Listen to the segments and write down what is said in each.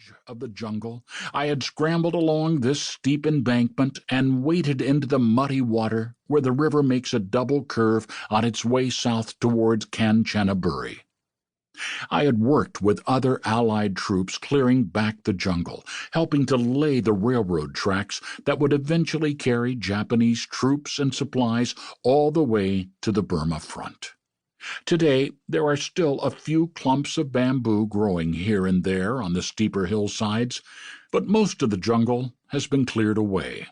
edge of the jungle. I had scrambled along this steep embankment and waded into the muddy water where the river makes a double curve on its way south towards Kanchanaburi. I had worked with other Allied troops clearing back the jungle, helping to lay the railroad tracks that would eventually carry Japanese troops and supplies all the way to the Burma front. Today, there are still a few clumps of bamboo growing here and there on the steeper hillsides, but most of the jungle has been cleared away.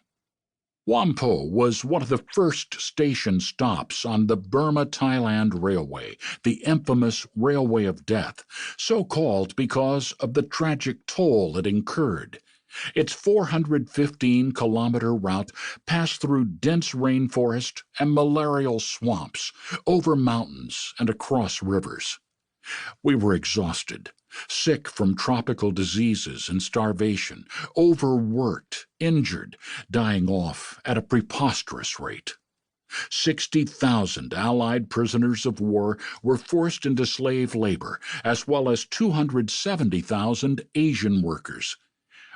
Whampoa was one of the first station stops on the Burma-Thailand Railway, the infamous Railway of Death, so called because of the tragic toll it incurred. Its 415-kilometer route passed through dense rainforest and malarial swamps, over mountains and across rivers. We were exhausted, sick from tropical diseases and starvation, overworked, injured, dying off at a preposterous rate. 60,000 Allied prisoners of war were forced into slave labor, as well as 270,000 Asian workers.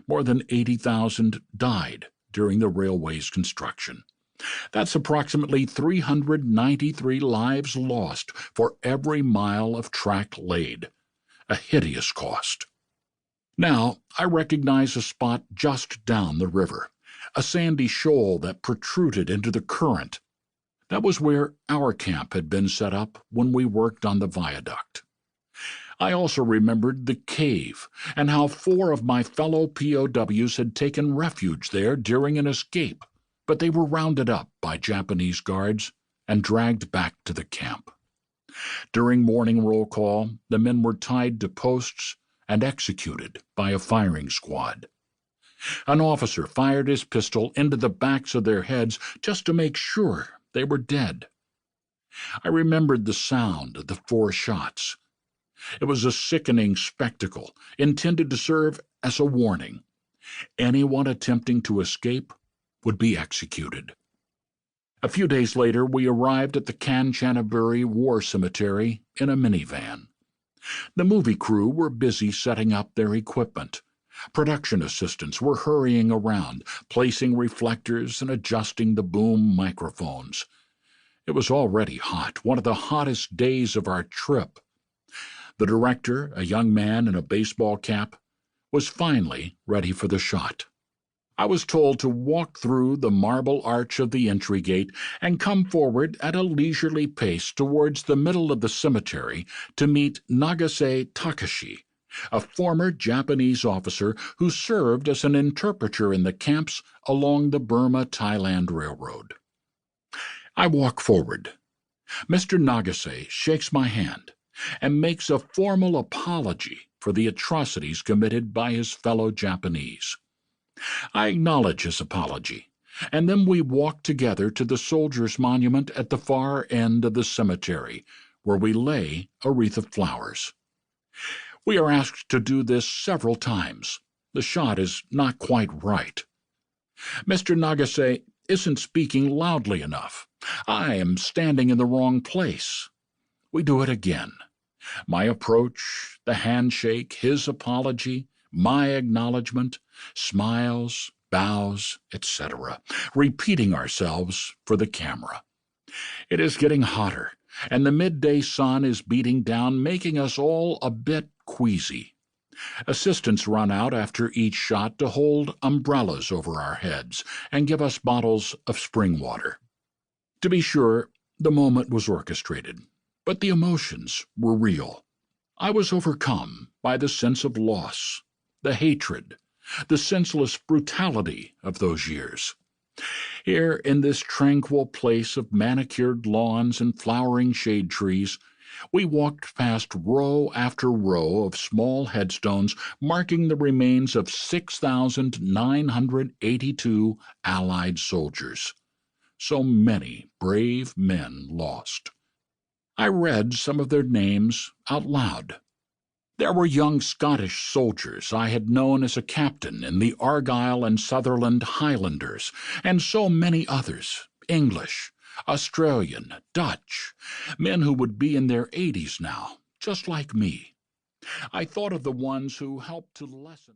More than 80,000 died during the railway's construction. That's approximately 393 lives lost for every mile of track laid. A hideous cost. Now I recognize a spot just down the river, a sandy shoal that protruded into the current. That was where our camp had been set up when we worked on the viaduct. I also remembered the cave and how 4 of my fellow POWs had taken refuge there during an escape, but they were rounded up by Japanese guards and dragged back to the camp. During morning roll call, the men were tied to posts and executed by a firing squad. An officer fired his pistol into the backs of their heads just to make sure they were dead. I remembered the sound of the 4 shots. It was a sickening spectacle intended to serve as a warning. Anyone attempting to escape would be executed. A few days later, we arrived at the Kanchanaburi War Cemetery in a minivan. The movie crew were busy setting up their equipment. Production assistants were hurrying around, placing reflectors and adjusting the boom microphones. It was already hot, one of the hottest days of our trip. The director, a young man in a baseball cap, was finally ready for the shot. I was told to walk through the marble arch of the entry gate and come forward at a leisurely pace towards the middle of the cemetery to meet Nagase Takashi, a former Japanese officer who served as an interpreter in the camps along the Burma-Thailand Railroad. I walk forward. Mr. Nagase shakes my hand and makes a formal apology for the atrocities committed by his fellow Japanese. I acknowledge his apology, and then we walk together to the soldiers' monument at the far end of the cemetery, where we lay a wreath of flowers. We are asked to do this several times. The shot is not quite right. Mr. Nagase isn't speaking loudly enough. I am standing in the wrong place. We do it again. My approach, the handshake, his apology, my acknowledgement, smiles, bows, etc., repeating ourselves for the camera. It is getting hotter, and the midday sun is beating down, making us all a bit queasy. Assistants run out after each shot to hold umbrellas over our heads and give us bottles of spring water. To be sure, the moment was orchestrated, but the emotions were real. I was overcome by the sense of loss, the hatred, the senseless brutality of those years. Here, in this tranquil place of manicured lawns and flowering shade trees, we walked past row after row of small headstones marking the remains of 6,982 Allied soldiers. So many brave men lost. I read some of their names out loud. There were young Scottish soldiers I had known as a captain in the Argyll and Sutherland Highlanders, and so many others, English, Australian, Dutch, men who would be in their 80s now, just like me. I thought of the ones who helped to lessen